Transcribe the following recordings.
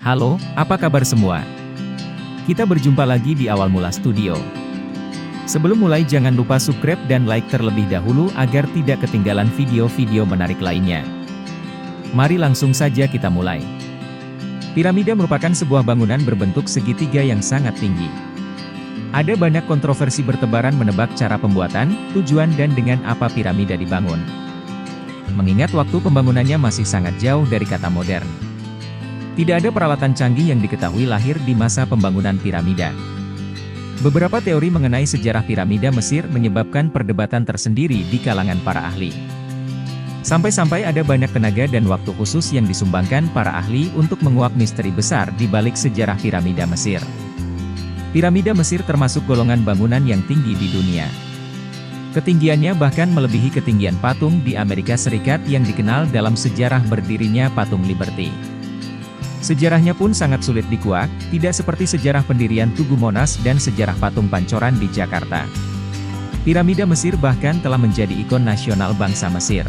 Halo, apa kabar semua? Kita berjumpa lagi di Awal Mula Studio. Sebelum mulai jangan lupa subscribe dan like terlebih dahulu agar tidak ketinggalan video-video menarik lainnya. Mari langsung saja kita mulai. Piramida merupakan sebuah bangunan berbentuk segitiga yang sangat tinggi. Ada banyak kontroversi bertebaran menebak cara pembuatan, tujuan dan dengan apa piramida dibangun. Mengingat waktu pembangunannya masih sangat jauh dari kata modern. Tidak ada peralatan canggih yang diketahui lahir di masa pembangunan piramida. Beberapa teori mengenai sejarah piramida Mesir menyebabkan perdebatan tersendiri di kalangan para ahli. Sampai-sampai ada banyak tenaga dan waktu khusus yang disumbangkan para ahli untuk menguak misteri besar di balik sejarah piramida Mesir. Piramida Mesir termasuk golongan bangunan yang tinggi di dunia. Ketinggiannya bahkan melebihi ketinggian patung di Amerika Serikat yang dikenal dalam sejarah berdirinya Patung Liberty. Sejarahnya pun sangat sulit dikuak, tidak seperti sejarah pendirian Tugu Monas dan sejarah patung Pancoran di Jakarta. Piramida Mesir bahkan telah menjadi ikon nasional bangsa Mesir.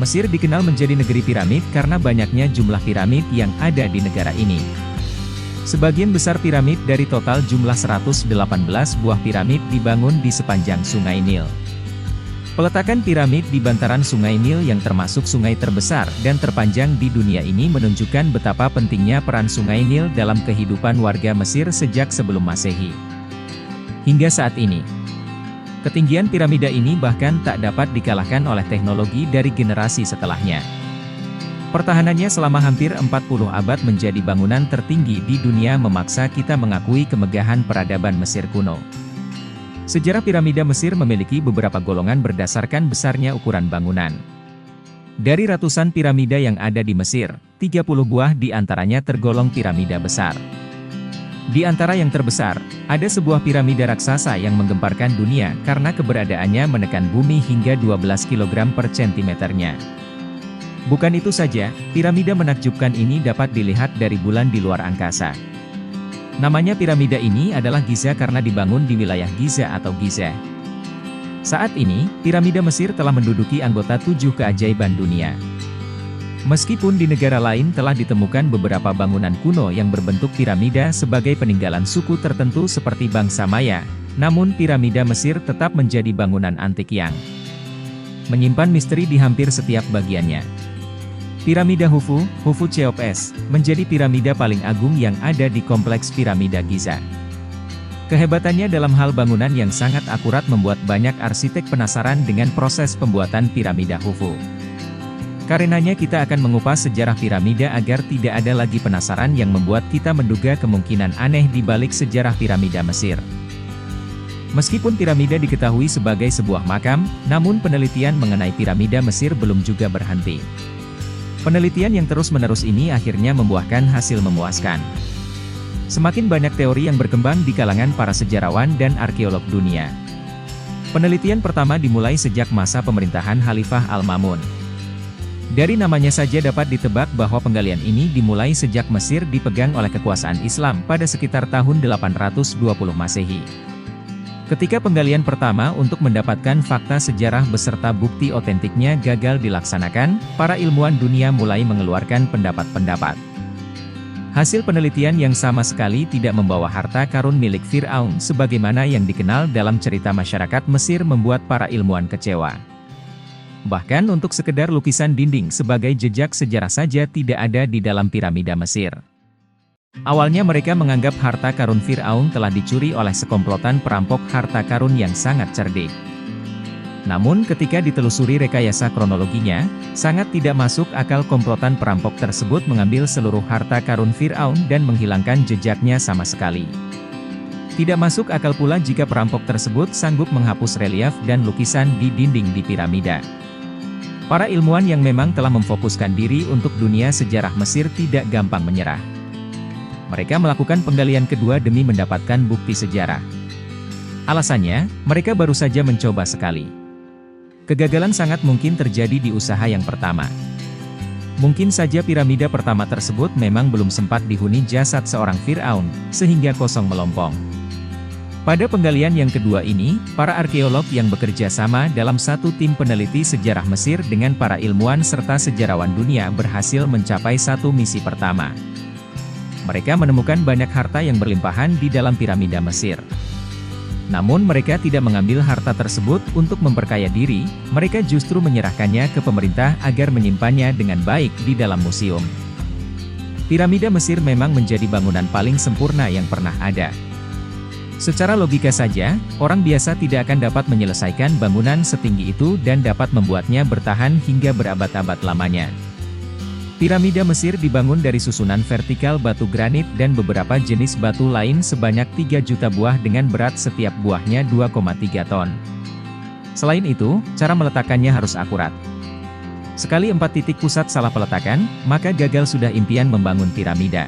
Mesir dikenal menjadi negeri piramid karena banyaknya jumlah piramid yang ada di negara ini. Sebagian besar piramid dari total jumlah 118 buah piramid dibangun di sepanjang Sungai Nil. Peletakan piramid di bantaran Sungai Nil yang termasuk sungai terbesar dan terpanjang di dunia ini menunjukkan betapa pentingnya peran Sungai Nil dalam kehidupan warga Mesir sejak sebelum Masehi. Hingga saat ini, ketinggian piramida ini bahkan tak dapat dikalahkan oleh teknologi dari generasi setelahnya. Pertahanannya selama hampir 40 abad menjadi bangunan tertinggi di dunia memaksa kita mengakui kemegahan peradaban Mesir kuno. Sejarah piramida Mesir memiliki beberapa golongan berdasarkan besarnya ukuran bangunan. Dari ratusan piramida yang ada di Mesir, 30 buah di antaranya tergolong piramida besar. Di antara yang terbesar, ada sebuah piramida raksasa yang menggemparkan dunia karena keberadaannya menekan bumi hingga 12 kg per centimeternya. Bukan itu saja, piramida menakjubkan ini dapat dilihat dari bulan di luar angkasa. Namanya piramida ini adalah Giza karena dibangun di wilayah Giza atau Giza. Saat ini, piramida Mesir telah menduduki anggota 7 keajaiban dunia. Meskipun di negara lain telah ditemukan beberapa bangunan kuno yang berbentuk piramida sebagai peninggalan suku tertentu seperti bangsa Maya, namun piramida Mesir tetap menjadi bangunan antik yang menyimpan misteri di hampir setiap bagiannya. Piramida Khufu, Khufu Cheops, menjadi piramida paling agung yang ada di kompleks piramida Giza. Kehebatannya dalam hal bangunan yang sangat akurat membuat banyak arsitek penasaran dengan proses pembuatan piramida Khufu. Karenanya kita akan mengupas sejarah piramida agar tidak ada lagi penasaran yang membuat kita menduga kemungkinan aneh di balik sejarah piramida Mesir. Meskipun piramida diketahui sebagai sebuah makam, namun penelitian mengenai piramida Mesir belum juga berhenti. Penelitian yang terus-menerus ini akhirnya membuahkan hasil memuaskan. Semakin banyak teori yang berkembang di kalangan para sejarawan dan arkeolog dunia. Penelitian pertama dimulai sejak masa pemerintahan Khalifah Al-Ma'mun. Dari namanya saja dapat ditebak bahwa penggalian ini dimulai sejak Mesir dipegang oleh kekuasaan Islam pada sekitar tahun 820 Masehi. Ketika penggalian pertama untuk mendapatkan fakta sejarah beserta bukti otentiknya gagal dilaksanakan, para ilmuwan dunia mulai mengeluarkan pendapat-pendapat. Hasil penelitian yang sama sekali tidak membawa harta karun milik Fir'aun sebagaimana yang dikenal dalam cerita masyarakat Mesir membuat para ilmuwan kecewa. Bahkan untuk sekedar lukisan dinding sebagai jejak sejarah saja tidak ada di dalam piramida Mesir. Awalnya mereka menganggap harta karun Fir'aun telah dicuri oleh sekomplotan perampok harta karun yang sangat cerdik. Namun ketika ditelusuri rekayasa kronologinya, sangat tidak masuk akal komplotan perampok tersebut mengambil seluruh harta karun Fir'aun dan menghilangkan jejaknya sama sekali. Tidak masuk akal pula jika perampok tersebut sanggup menghapus relief dan lukisan di dinding di piramida. Para ilmuwan yang memang telah memfokuskan diri untuk dunia sejarah Mesir tidak gampang menyerah. Mereka melakukan penggalian kedua demi mendapatkan bukti sejarah. Alasannya, mereka baru saja mencoba sekali. Kegagalan sangat mungkin terjadi di usaha yang pertama. Mungkin saja piramida pertama tersebut memang belum sempat dihuni jasad seorang Fir'aun, sehingga kosong melompong. Pada penggalian yang kedua ini, para arkeolog yang bekerja sama dalam satu tim peneliti sejarah Mesir dengan para ilmuwan serta sejarawan dunia berhasil mencapai satu misi pertama. Mereka menemukan banyak harta yang berlimpahan di dalam piramida Mesir. Namun mereka tidak mengambil harta tersebut untuk memperkaya diri, mereka justru menyerahkannya ke pemerintah agar menyimpannya dengan baik di dalam museum. Piramida Mesir memang menjadi bangunan paling sempurna yang pernah ada. Secara logika saja, orang biasa tidak akan dapat menyelesaikan bangunan setinggi itu dan dapat membuatnya bertahan hingga berabad-abad lamanya. Piramida Mesir dibangun dari susunan vertikal batu granit dan beberapa jenis batu lain sebanyak 3 juta buah dengan berat setiap buahnya 2,3 ton. Selain itu, cara meletakkannya harus akurat. Sekali 4 titik pusat salah peletakan, maka gagal sudah impian membangun piramida.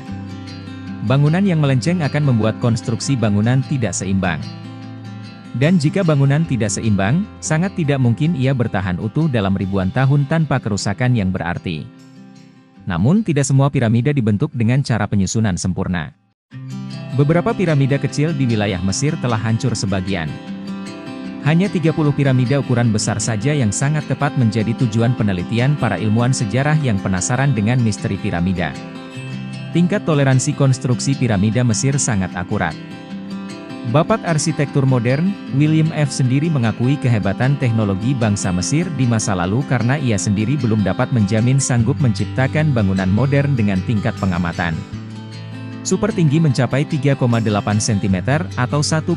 Bangunan yang melenceng akan membuat konstruksi bangunan tidak seimbang. Dan jika bangunan tidak seimbang, sangat tidak mungkin ia bertahan utuh dalam ribuan tahun tanpa kerusakan yang berarti. Namun tidak semua piramida dibentuk dengan cara penyusunan sempurna. Beberapa piramida kecil di wilayah Mesir telah hancur sebagian. Hanya 30 piramida ukuran besar saja yang sangat tepat menjadi tujuan penelitian para ilmuwan sejarah yang penasaran dengan misteri piramida. Tingkat toleransi konstruksi piramida Mesir sangat akurat. Bapak arsitektur modern, William F. sendiri mengakui kehebatan teknologi bangsa Mesir di masa lalu karena ia sendiri belum dapat menjamin sanggup menciptakan bangunan modern dengan tingkat pengamatan super tinggi mencapai 3,8 cm atau 1,5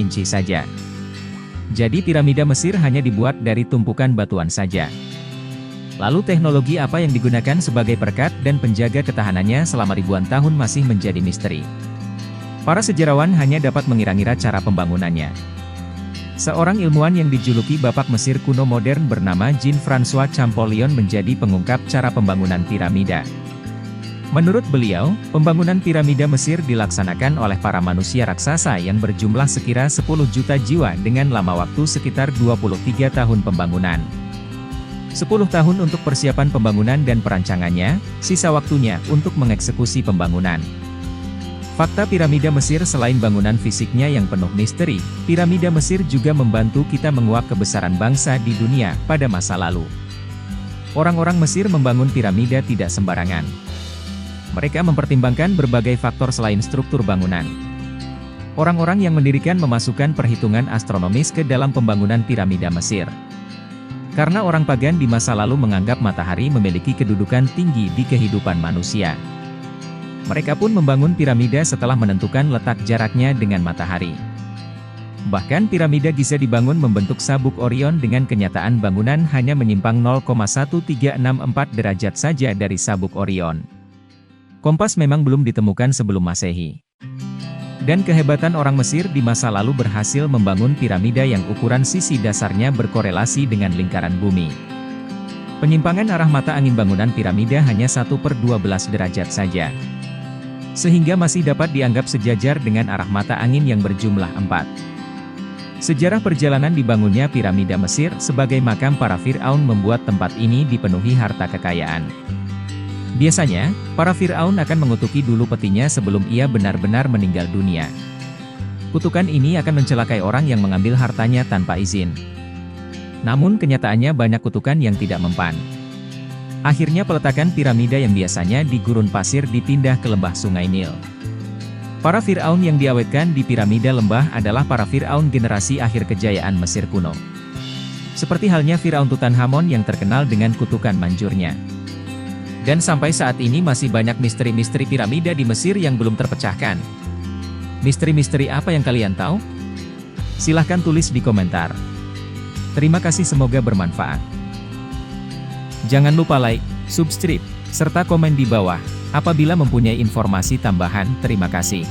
inci saja. Jadi piramida Mesir hanya dibuat dari tumpukan batuan saja. Lalu teknologi apa yang digunakan sebagai perekat dan penjaga ketahanannya selama ribuan tahun masih menjadi misteri. Para sejarawan hanya dapat mengira-ngira cara pembangunannya. Seorang ilmuwan yang dijuluki Bapak Mesir kuno modern bernama Jean-François Champollion menjadi pengungkap cara pembangunan piramida. Menurut beliau, pembangunan piramida Mesir dilaksanakan oleh para manusia raksasa yang berjumlah sekira 10 juta jiwa dengan lama waktu sekitar 23 tahun pembangunan. 10 tahun untuk persiapan pembangunan dan perancangannya, sisa waktunya untuk mengeksekusi pembangunan. Fakta piramida Mesir selain bangunan fisiknya yang penuh misteri, piramida Mesir juga membantu kita menguak kebesaran bangsa di dunia pada masa lalu. Orang-orang Mesir membangun piramida tidak sembarangan. Mereka mempertimbangkan berbagai faktor selain struktur bangunan. Orang-orang yang mendirikan memasukkan perhitungan astronomis ke dalam pembangunan piramida Mesir. Karena orang pagan di masa lalu menganggap matahari memiliki kedudukan tinggi di kehidupan manusia. Mereka pun membangun piramida setelah menentukan letak jaraknya dengan matahari. Bahkan piramida Giza dibangun membentuk sabuk Orion dengan kenyataan bangunan hanya menyimpang 0,1364 derajat saja dari sabuk Orion. Kompas memang belum ditemukan sebelum Masehi. Dan kehebatan orang Mesir di masa lalu berhasil membangun piramida yang ukuran sisi dasarnya berkorelasi dengan lingkaran bumi. Penyimpangan arah mata angin bangunan piramida hanya 1/12 derajat saja. Sehingga masih dapat dianggap sejajar dengan arah mata angin yang berjumlah 4. Sejarah perjalanan dibangunnya piramida Mesir sebagai makam para Fir'aun membuat tempat ini dipenuhi harta kekayaan. Biasanya, para Fir'aun akan mengutuki dulu petinya sebelum ia benar-benar meninggal dunia. Kutukan ini akan mencelakai orang yang mengambil hartanya tanpa izin. Namun kenyataannya banyak kutukan yang tidak mempan. Akhirnya peletakan piramida yang biasanya di gurun pasir dipindah ke lembah Sungai Nil. Para Fir'aun yang diawetkan di piramida lembah adalah para Fir'aun generasi akhir kejayaan Mesir kuno. Seperti halnya Fir'aun Tutankhamun yang terkenal dengan kutukan manjurnya. Dan sampai saat ini masih banyak misteri-misteri piramida di Mesir yang belum terpecahkan. Misteri-misteri apa yang kalian tahu? Silahkan tulis di komentar. Terima kasih, semoga bermanfaat. Jangan lupa like, subscribe, serta komen di bawah. Apabila mempunyai informasi tambahan, terima kasih.